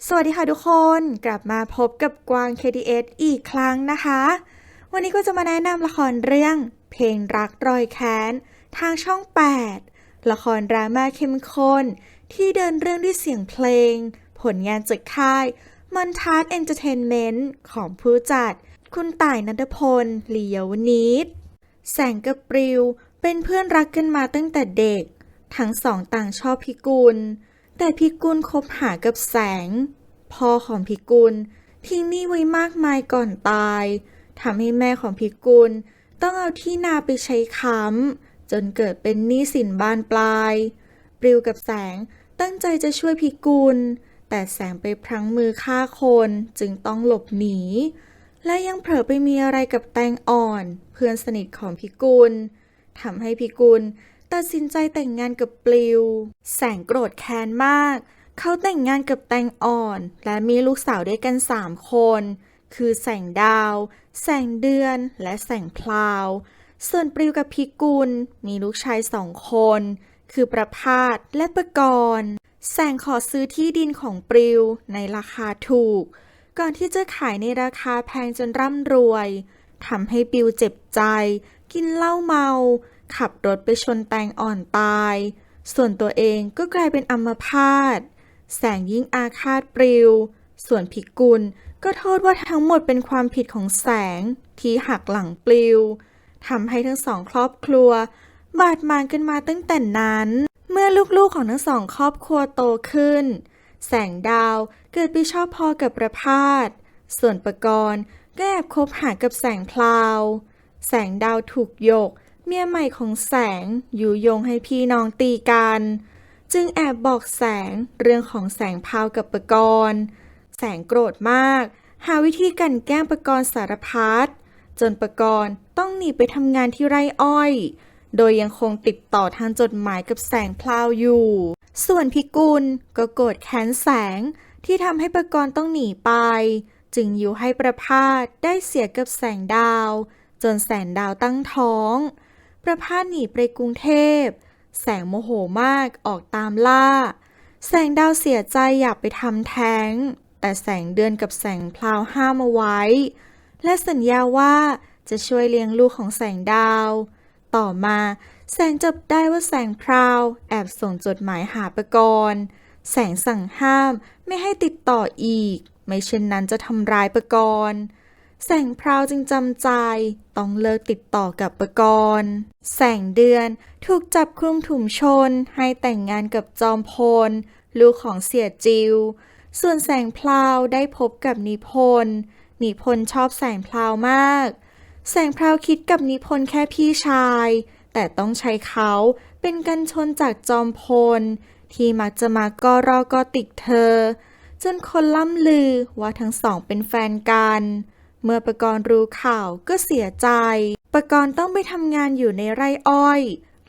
สวัสดีค่ะทุกคนกลับมาพบกับกวาง KTS อีกครั้งนะคะวันนี้ก็จะมาแนะนำละครเรื่องเพลงรักรอยแค้นทางช่อง 8ละครดราม่าเข้มข้นที่เดินเรื่องด้วยเสียงเพลงผลงานจากค่ายมอนทาร์ดเอนเตอร์เทนเมนต์ของผู้จัดคุณต่ายณัฐพล ลียวนิชแสงกับปลิวเป็นเพื่อนรักกันมาตั้งแต่เด็กทั้งสองต่างชอบพิกุลแต่พิกุลคบหากับแสงพ่อของพิกุลทิ้งหนี้ไว้มากมายก่อนตายทำให้แม่ของพิกุลต้องเอาที่นาไปใช้ค้ำจนเกิดเป็นหนี้สินบานปลายปลิวกับแสงตั้งใจจะช่วยพิกุลแต่แสงไปพลั้งมือฆ่าคนจึงต้องหลบหนีและยังเผลอไปมีอะไรกับแตงอ่อนเพื่อนสนิทของพิกุลทำให้พิกุลตัดสินใจแต่งงานกับปลิวแสงโกรธแค้นมากเขาแต่งงานกับแตงอ่อนและมีลูกสาวด้วยกัน3 คนคือแสงดาวแสงเดือนและแสงพลาวส่วนปลิวกับพิกุลมีลูกชาย2 คนคือประภาสและประกรณ์แสงขอซื้อที่ดินของปลิวในราคาถูกก่อนที่จะขายในราคาแพงจนร่ำรวยทำให้ปลิวเจ็บใจกินเหล้าเมาขับรถไปชนแตงอ่อนตายส่วนตัวเองก็กลายเป็นอัมพาตแสงยิ่งอาฆาตปลิวส่วนพิกุลก็โทษว่าทั้งหมดเป็นความผิดของแสงที่หักหลังปลิวทำให้ทั้ง2 ครอบครัวบาดหมางกันมาตั้งแต่นั้นเมื่อลูกๆของทั้ง2 ครอบครัวโตขึ้นแสงดาวเกิดไปชอบพอกับประภาสส่วนประกรณ์ก็แอบคบหากับแสงพลาวแสงดาวถูกหยกเมียใหม่ของแสงยุยงให้พี่น้องตีกันจึงแอบบอกแสงเรื่องของแสงพราวกับประกรณ์แสงโกรธมากหาวิธีกลั่นแกล้งประกรณ์สารพัดจนประกรณ์ต้องหนีไปทำงานที่ไร่อ้อยโดยยังคงติดต่อทางจดหมายกับแสงพลาวอยู่ส่วนพิกุลก็โกรธแค้นแสงที่ทำให้ประกรณ์ต้องหนีไปจึงยุให้ประภาสได้เสียกับแสงดาวจนแสงดาวตั้งท้องประภาสหนีไปกรุงเทพแสงโมโหมากออกตามล่าแสงดาวเสียใจอยากไปทำแท้งแต่แสงเดือนกับแสงพลาวห้ามเอาไว้และสัญญาว่าจะช่วยเลี้ยงลูกของแสงดาวต่อมาแสงจับได้ว่าแสงพราวแอบส่งจดหมายหาประกรณ์แสงสั่งห้ามไม่ให้ติดต่ออีกไม่เช่นนั้นจะทำร้ายประกรณ์แสงพราวจึงจำใจต้องเลิกติดต่อกับประกรณ์แสงเดือนถูกจับคลุมถุงชนให้แต่งงานกับจอมพลลูกของเสียจิวส่วนแสงพลาวได้พบกับนิพนธ์ชอบแสงพลาวมากแสงพลาวคิดกับนิพนธ์แค่พี่ชายแต่ต้องใช้เขาเป็นกันชนจากจอมพลที่มักจะมาก่อรอก่อติดเธอจนคนล่ำลือว่าทั้งสองเป็นแฟนกันเมื่อประกรณ์รู้ข่าวก็เสียใจประกรณ์ต้องไปทำงานอยู่ในไร่อ้อย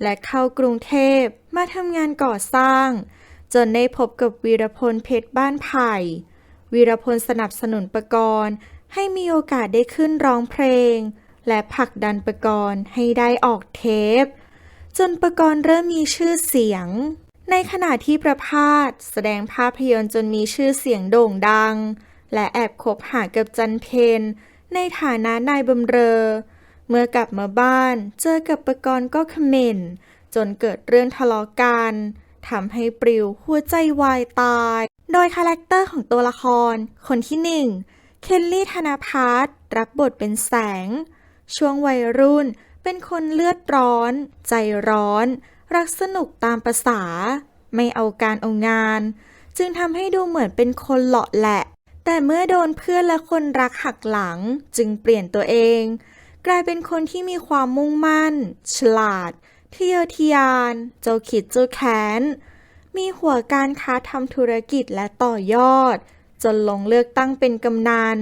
และเข้ากรุงเทพมาทำงานก่อสร้างจนได้พบกับวีรพลเพชรบ้านไผ่วีรพลสนับสนุนประกรณ์ให้มีโอกาสได้ขึ้นร้องเพลงและผลักดันประกรณ์ให้ได้ออกเทปจนประกรณ์เริ่มมีชื่อเสียงในขณะที่ประภาสแสดงภาพยนตร์จนมีชื่อเสียงโด่งดังและแอบคบหากับจันเพญในฐานะนายบำเรอเมื่อกลับมาบ้านเจอกับประกรณ์ก็เขม่นจนเกิดเรื่องทะเลาะกันทำให้ปลิวหัวใจวายตายโดยคาแรคเตอร์ของตัวละครคนที่1เคลลี่ธนภัสรับบทเป็นแสงช่วงวัยรุ่นเป็นคนเลือดร้อนใจร้อนรักสนุกตามประสาไม่เอาการเอางานจึงทำให้ดูเหมือนเป็นคนเหลาะแหละแต่เมื่อโดนเพื่อนและคนรักหักหลังจึงเปลี่ยนตัวเองกลายเป็นคนที่มีความมุ่งมั่นฉลาดทะเยอทะยานเจ้าคิดเจ้าแค้นมีหัวการค้าทำธุรกิจและต่อยอดจนลงเลือกตั้งเป็นกำนัน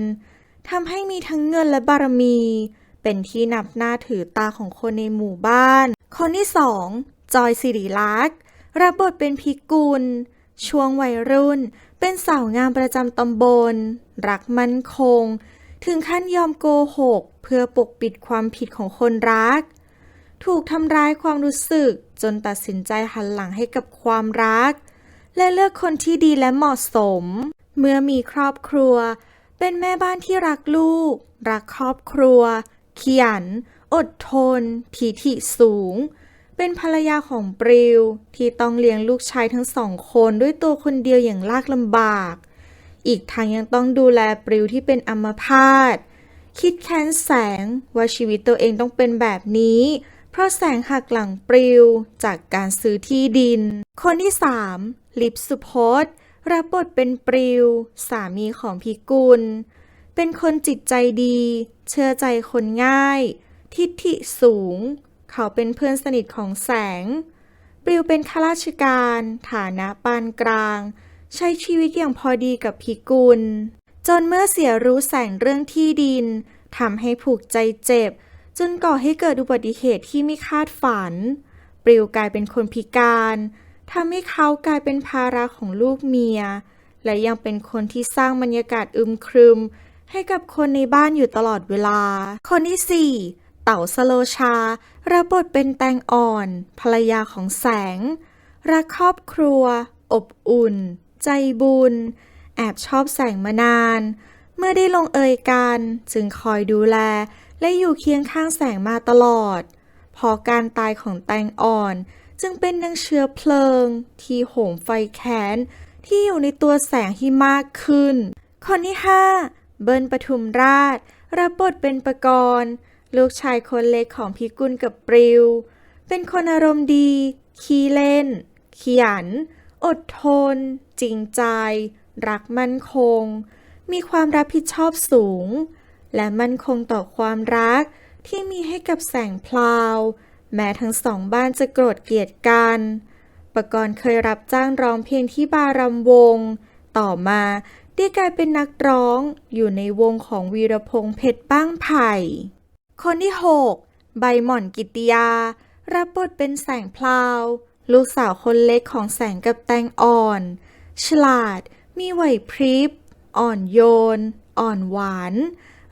ทำให้มีทั้งเงินและบารมีเป็นที่นับหน้าถือตาของคนในหมู่บ้านคนที่2จอยสิริลักษณ์รับบทเป็นพิกุลช่วงวัยรุ่นเป็นสาวงามประจำตำบลรักมั่นคงถึงขั้นยอมโกหกเพื่อปกปิดความผิดของคนรักถูกทำร้ายความรู้สึกจนตัดสินใจหันหลังให้กับความรักและเลือกคนที่ดีและเหมาะสม เมื่อมีครอบครัวเป็นแม่บ้านที่รักลูกรักครอบครัวขยันอดทนถีฐิสูงเป็นภรรยาของปลิวที่ต้องเลี้ยงลูกชายทั้งสองคนด้วยตัวคนเดียวอย่างลากลำบากอีกทั้งยังต้องดูแลปลิวที่เป็นอัมพาตคิดแค้นแสงว่าชีวิตตัวเองต้องเป็นแบบนี้เพราะแสงหักหลังปลิวจากการซื้อที่ดินคนที่3ลิปสุพจน์รับบทเป็นปลิวสามีของพิกุลเป็นคนจิตใจดีเชื่อใจคนง่ายทิฐิสูงเขาเป็นเพื่อนสนิทของแสงปลิวเป็นข้าราชการฐานะปานกลางใช้ชีวิตอย่างพอดีกับพิกุลจนเมื่อเสียรู้แสงเรื่องที่ดินทำให้ผูกใจเจ็บจนก่อให้เกิดอุบัติเหตุที่ไม่คาดฝันปลิวกลายเป็นคนพิการทำให้เขากลายเป็นภาระของลูกเมียและยังเป็นคนที่สร้างบรรยากาศอึมครึมให้กับคนในบ้านอยู่ตลอดเวลาคนที่4เต๋าสโลชารับบทเป็นแตงอ่อนภรรยาของแสงรักครอบครัวอบอุ่นใจบุญแอบชอบแสงมานานเมื่อได้ลงเอยกันจึงคอยดูแลและอยู่เคียงข้างแสงมาตลอดพอการตายของแตงอ่อนจึงเป็นดังเชื้อเพลิงที่โหมไฟแค้นที่อยู่ในตัวแสงที่มากขึ้นคนที่5เบิ้ลปทุมราชรับบทเป็นปกรณ์ลูกชายคนเล็กของพิกุลกับปลิวเป็นคนอารมณ์ดีขี้เล่นขยันอดทนจริงใจรักมั่นคงมีความรับผิดชอบสูงและมั่นคงต่อความรักที่มีให้กับแสงพลาวแม้ทั้งสองบ้านจะโกรธเกลียดกันปกรณ์เคยรับจ้างร้องเพลงที่บาร์รำวงต่อมาได้กลายเป็นนักร้องอยู่ในวงของวีรพงษ์เพชรบ้างไผ่คนที่6ใบหม่อนกิตติยารับบทเป็นแสงพลาวลูกสาวคนเล็กของแสงกับแตงอ่อนฉลาดมีไหวพริบอ่อนโยนอ่อนหวาน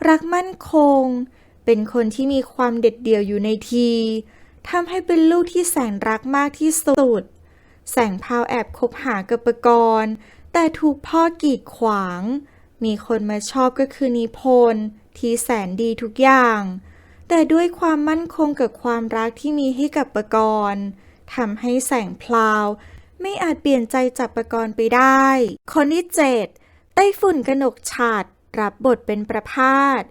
รักมั่นคงเป็นคนที่มีความเด็ดเดี่ยวอยู่ในทีทำให้เป็นลูกที่แสงรักมากที่สุดแสงพราวแอบคบหากับปกรณ์แต่ถูกพ่อกีดขวางมีคนมาชอบก็คือนิพนธ์ที่แสนดีทุกอย่างแต่ด้วยความมั่นคงกับความรักที่มีให้กับปกรณ์ทำให้แสงพลาวไม่อาจเปลี่ยนใจจากปกรณ์ไปได้คนที่7ไต้ฝุ่นกนกฉัตรรับบทเป็นประภาส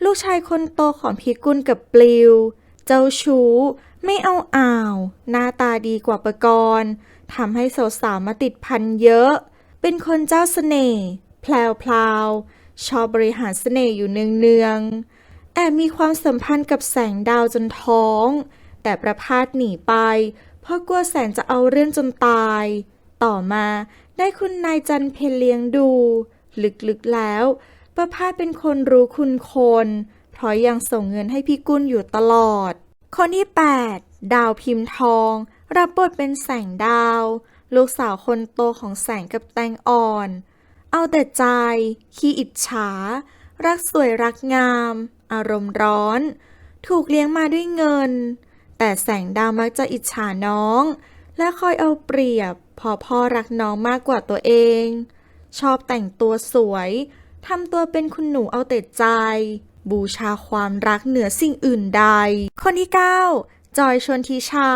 ลูกชายคนโตของพิกุลกับปลิวเจ้าชู้ไม่เอาอ่าวหน้าตาดีกว่าปกรณ์ทำให้สาวๆมาติดพันเยอะเป็นคนเจ้าเสน่ห์แพลวๆชอบบริหารเสน่ห์อยู่เนืองๆแอบมีความสัมพันธ์กับแสงดาวจนท้องแต่ประภาสหนีไปเพราะกลัวแสงจะเอาเรื่องจนตายต่อมาได้คุณนายจันเพ็ญเลี้ยงดูลึกๆแล้วประภาสเป็นคนรู้คุณคนเพราะยังส่งเงินให้พี่กุลอยู่ตลอดคนที่8ดาวพิมพ์ทองรับบทเป็นแสงดาวลูกสาวคนโตของแสงกับแตงอ่อนเอาแต่ใจขี้อิจฉารักสวยรักงามอารมณ์ร้อนถูกเลี้ยงมาด้วยเงินแต่แสงดาวมักจะอิจฉาน้องและคอยเอาเปรียบพอพ่อรักน้องมากกว่าตัวเองชอบแต่งตัวสวยทำตัวเป็นคุณหนูเอาแต่ใจบูชาความรักเหนือสิ่งอื่นใดคนที่9จอยชนทิชา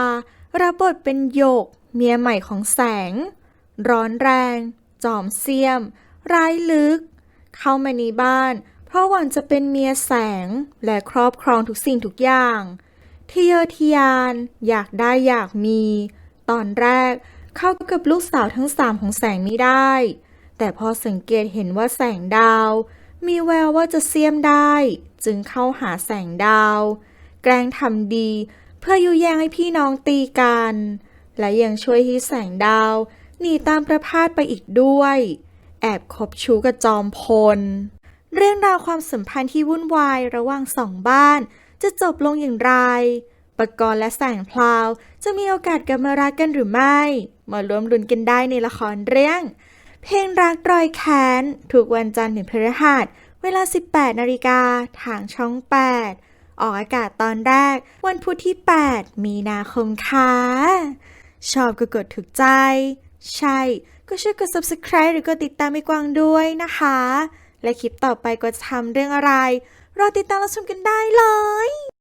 รับบทเป็นหยกเมียใหม่ของแสงร้อนแรงจอมเสี้ยมร้ายลึกเข้ามาในบ้านเพราะหวังจะเป็นเมียแสงและครอบครองทุกสิ่งทุกอย่างทะเยอทะยานอยากได้อยากมีตอนแรกเข้ากับลูกสาวทั้ง3ของแสงไม่ได้แต่พอสังเกตเห็นว่าแสงดาวมีแววว่าจะเสี้ยมได้จึงเข้าหาแสงดาวแกล้งทำดีเพื่อยุแยงให้พี่น้องตีกันและยังช่วยให้แสงดาวหนีตามประภาสไปอีกด้วยแอบคบชู้กับจอมพลเรื่องราวความสัมพันธ์ที่วุ่นวายระหว่าง2บ้านจะจบลงอย่างไรปกรณ์และแสงพลาวจะมีโอกาสกลับมารักกันหรือไม่มาร่วมลุ้นกันได้ในละครเรื่องเพลงรักรอยแค้นทุกวันจันทร์ถึงพฤหัสเวลา 18 นาฬิกาทางช่อง 8ออกอากาศตอนแรกวันพุธที่ 8 มีนาคมค่ะชอบก็กดถูกใจใช่ ก็ช่วยกด subscribe หรือกดติดตามไอ้กวางด้วยนะคะ และคลิปต่อไปก็จะทำเรื่องอะไรรอติดตามรับชมกันได้เลย